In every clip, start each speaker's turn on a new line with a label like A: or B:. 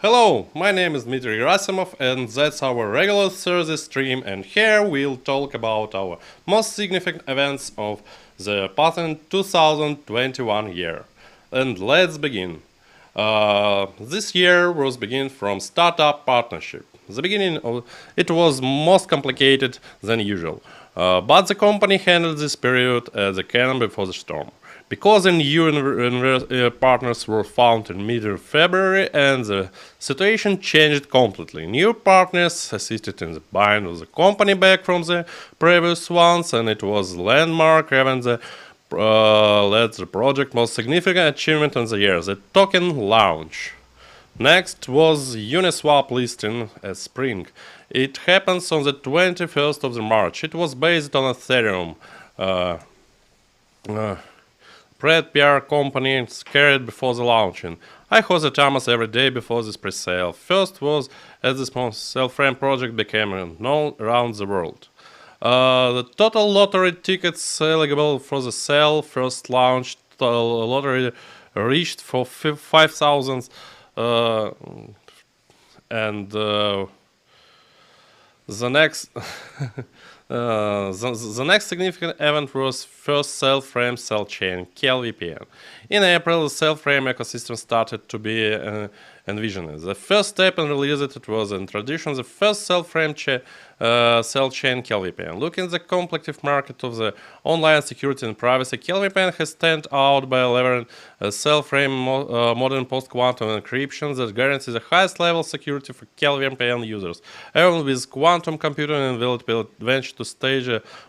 A: Hello, my name is Dmitry Gerasimov and that's our regular Thursday stream, and here we'll talk about our most significant events of the past 2021 year. And let's begin. This year was begin from startup partnership. The beginning of it was most complicated than usual, but the company handled this period as a calm before the storm. Because the new partners were found in mid-February and the situation changed completely. New partners assisted in the buying of the company back from the previous ones, and it was landmark event that led the project most significant achievement in the year, the token launch. Next was Uniswap listing at Spring. It happens on the 21st of March. It was based on Ethereum. Red PR company carried before the launching. I hosted Thomas every day before this pre-sale. First was as this self-frame project became known around the world. The total lottery tickets eligible for the sale first launched lottery reached for 5,000 and the next the next significant event was first self-frame cell chain, KLVPN. In April, the self-frame ecosystem started to be envisioned. The first step in releasing it was introducing the first self-frame cell chain, KLVPN. Looking at the competitive market of the online security and privacy, KLVPN has stand out by delivering a self-frame modern post-quantum encryption that guarantees the highest level of security for KLVPN users, even with quantum computing and will advantage to stage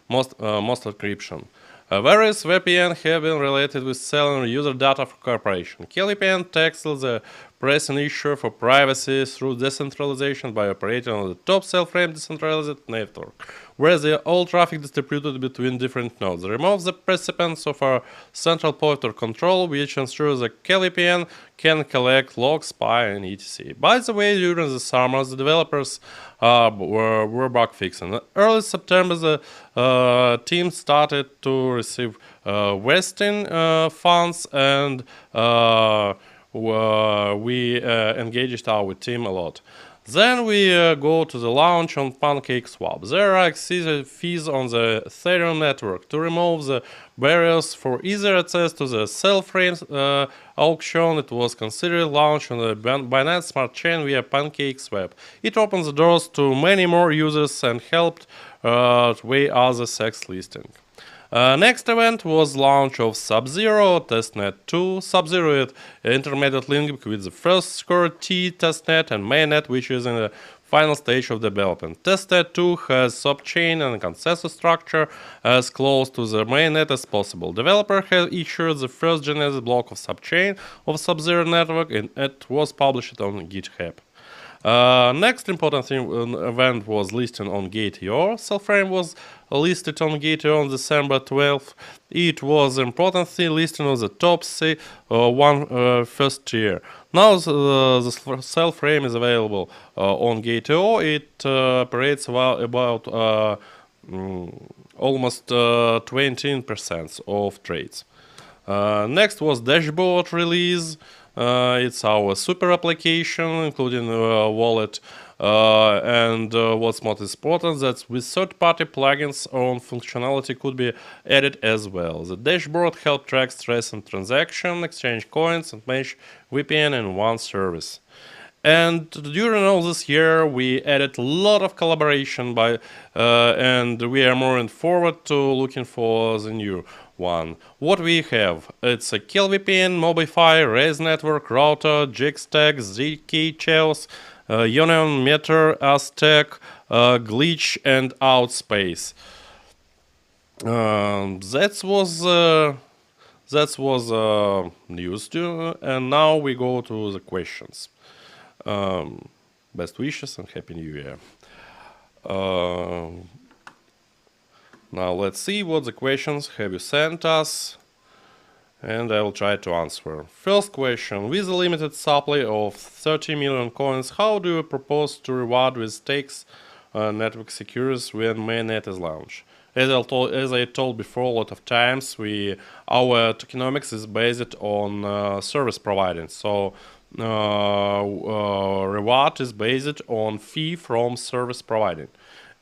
A: most encryption. Various VPN have been related with selling user data for corporation. KLVPN tackles the pressing issue for privacy through decentralization by operating on the top self-frame decentralized network, where all traffic distributed between different nodes. Removes the precedence of a central point of control, which ensures that KLVPN can collect logs, spy, and etc. By the way, during the summer, the developers were bug fixing. In early September, the team started to receive vesting funds, and we engaged our team a lot. Then we go to the launch on PancakeSwap. There are excessive fees on the Ethereum network. To remove the barriers for easier access to the self-frame auction, it was considered launched on the Binance Smart Chain via PancakeSwap. It opened the doors to many more users and helped way other sex listing. Next event was launch of Sub-Zero Testnet 2. Sub-Zero is intermediate link with the first score T testnet and mainnet, which is in the final stage of development. Testnet 2 has subchain and consensus structure as close to the mainnet as possible. Developer has issued the first genesis block of subchain of Sub-Zero network, and it was published on GitHub. Next important event was listing on Gate.io. Self-frame was listed on Gate.io on December 12th. It was important thing listing on the top first tier. Now the self-frame is available on Gate.io. It operates about almost 20% of trades. Next was dashboard release. It's our super application, including wallet, and what's most important, that with third-party plugins, own functionality could be added as well. The dashboard helps track stress and transaction, exchange coins, and manage VPN in one service. And during all this year, we added a lot of collaboration and we are moving forward to looking for the new one. What we have, it's a KLVPN, Mobify, Raise Network, Router, Jigstack, ZK Chaos, Union, Meter, Aztec, Glitch, and Outspace. That was news too, and now we go to the questions. Best wishes and Happy New Year. Now let's see what the questions have you sent us, and I will try to answer. First question: with a limited supply of 30 million coins, how do you propose to reward with stakes network securities when mainnet is launched? As I told before a lot of times, our tokenomics is based on service providing. So reward is based on fee from service provided.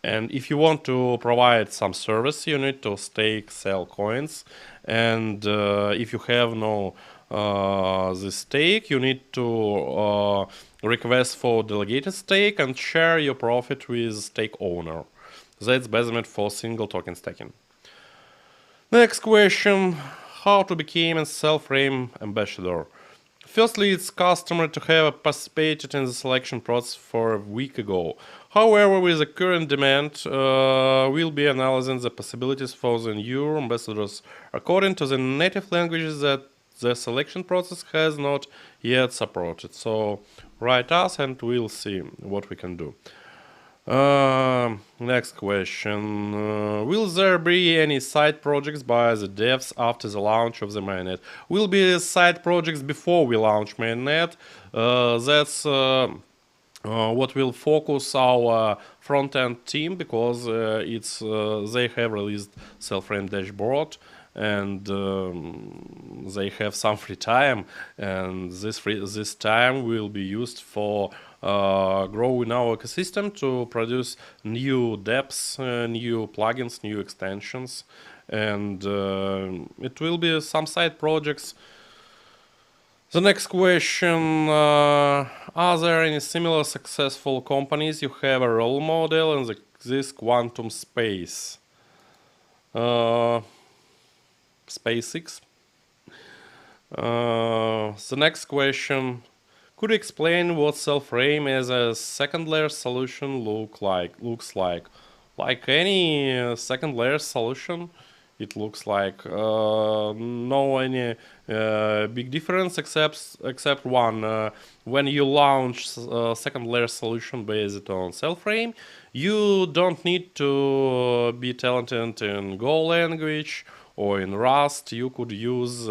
A: And if you want to provide some service, you need to stake, sell coins. And if you have no the stake, you need to request for delegated stake and share your profit with stake owner. That's basement for single token staking. Next question: how to become a self-frame ambassador? Firstly, it's customary to have participated in the selection process for a week ago. However, with the current demand, we'll be analyzing the possibilities for the new ambassadors according to the native languages that the selection process has not yet supported. So write us and we'll see what we can do. Next question. Will there be any side projects by the devs after the launch of the mainnet? Will be side projects before we launch mainnet. That's what will focus our front-end team, because they have released self-frame dashboard, and they have some free time, and this time will be used for growing our ecosystem to produce new dApps, new plugins, new extensions, and it will be some side projects. The next question: are there any similar successful companies you have a role model in this quantum space? SpaceX. The next question: could you explain what self-frame as a second layer solution looks like? Like any second layer solution, it looks like no any big difference except one. When you launch second layer solution based on self-frame, you don't need to be talented in Go language or in Rust. You could use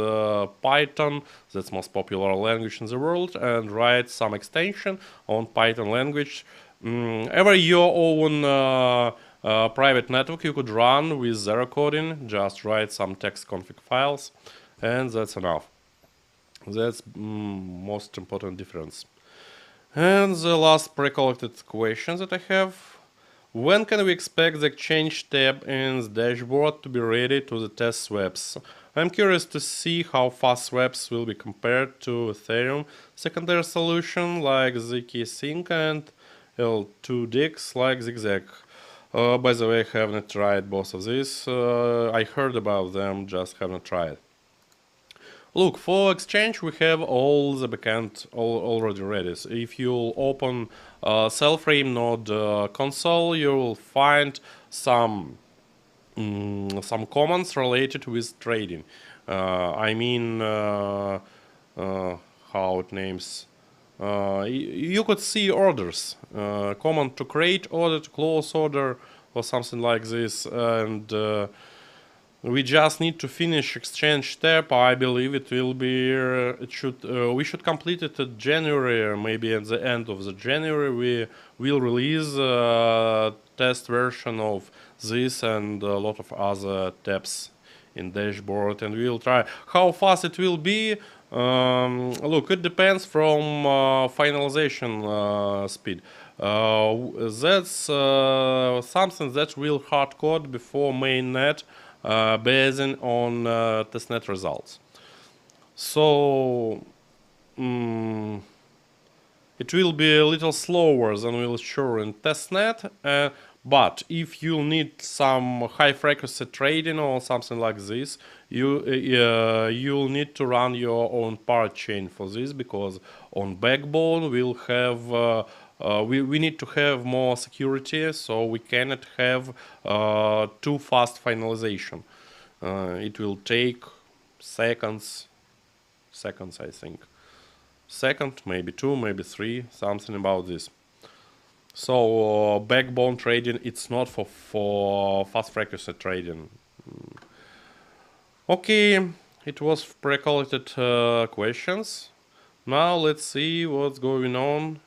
A: Python, that's most popular language in the world, and write some extension on Python language. Ever your own private network you could run with zero coding, just write some text config files, and that's enough. That's most important difference. And the last pre-collected question that I have: when can we expect the exchange tab in the dashboard to be ready to the test swaps? I'm curious to see how fast swaps will be compared to Ethereum secondary solution like zk-Sync and L2DX like Zigzag. By the way, I haven't tried both of these. I heard about them, just haven't tried. Look, for exchange we have all the backend already ready. So if you open self-frame node console, you will find some commands related with trading. I mean, how it names. You could see orders, command to create order, to close order, or something like this, and we just need to finish exchange step. I believe it will be. We should complete it in January, or maybe at the end of the January. We will release a test version of this and a lot of other tabs in dashboard, and we will try. How fast it will be? Look, it depends from finalization speed. That's something that will hard code before mainnet, based on testnet results. So it will be a little slower than we'll show in testnet, but if you need some high frequency trading or something like this, you'll need to run your own part chain for this, because on backbone we'll have we need to have more security, so we cannot have too fast finalization. It will take seconds I think. Second, maybe 2, maybe 3, something about this. So backbone trading, it's not for fast frequency trading. Okay, it was pre-collected questions. Now let's see what's going on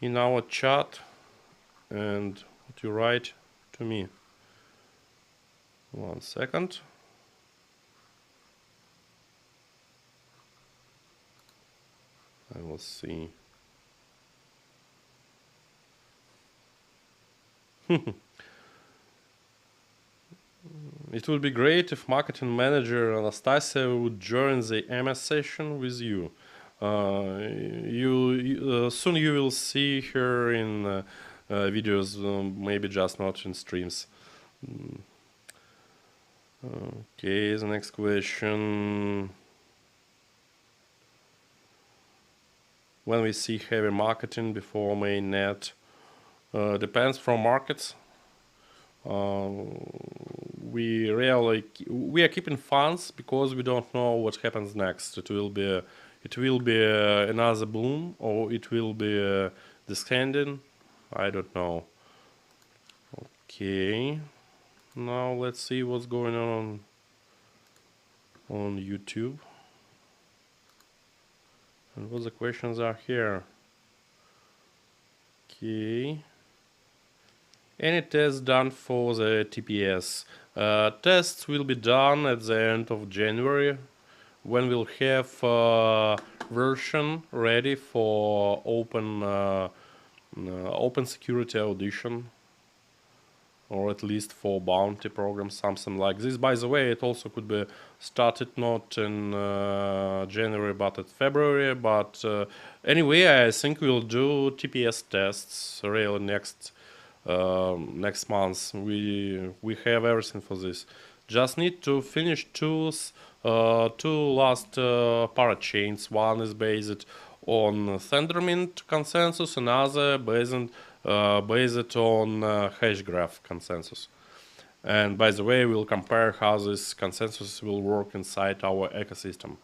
A: in our chat and what you write to me. 1 second. We'll see. It would be great if marketing manager Anastasia would join the MS session with you. Soon you will see her in videos, maybe just not in streams. Okay, the next question. When we see heavy marketing before mainnet, depends from markets. We are keeping funds because we don't know what happens next. It will be another boom, or it will be descending. I don't know. Okay, now let's see what's going on YouTube and what the questions are here. Okay. Any tests done for the TPS? Tests will be done at the end of January, when we'll have version ready for open security audition, or at least for bounty program, something like this. By the way, it also could be started not in January but at February. But anyway, I think we'll do TPS tests really next month. We have everything for this. Just need to finish two last parachains. One is based on Tendermint consensus, another based on Hashgraph consensus. And by the way, we'll compare how this consensus will work inside our ecosystem.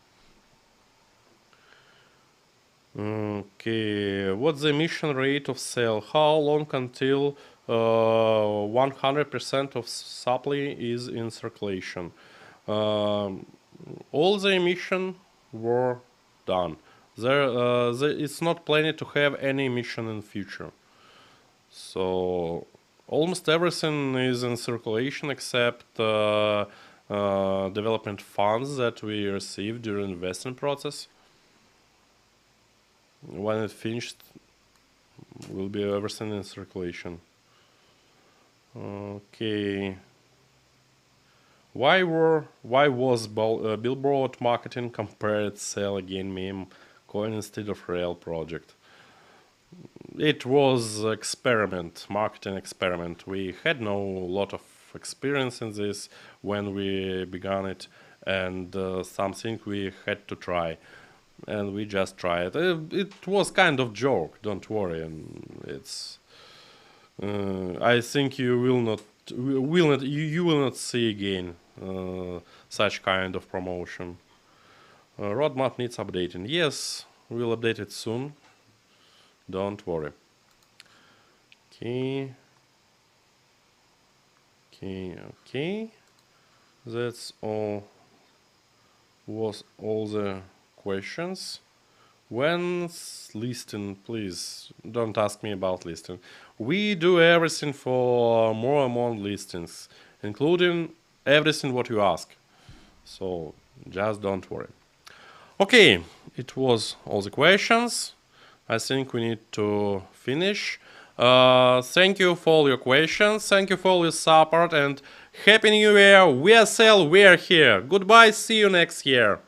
A: Okay, what's the emission rate of cell? How long until 100% of supply is in circulation? All the emission were done. It's not planned to have any emission in future. So almost everything is in circulation except development funds that we received during investing process. When it finished, will be everything in circulation. Okay. Why was billboard marketing compared sell again meme coin instead of real project? It was marketing experiment. We had no lot of experience in this when we began it, and something we had to try, and we just tried. It was kind of joke. Don't worry, and it's. I think you will not see again such kind of promotion. Roadmap needs updating. Yes, we'll update it soon. Don't worry. Okay. That's all. Was all the questions. When's listing? Please don't ask me about listing. We do everything for more and more listings, including everything what you ask. So just don't worry. Okay, it was all the questions. I think we need to finish. Thank you for all your questions. Thank you for all your support, and Happy New Year. We are Cell, we are here. Goodbye, see you next year.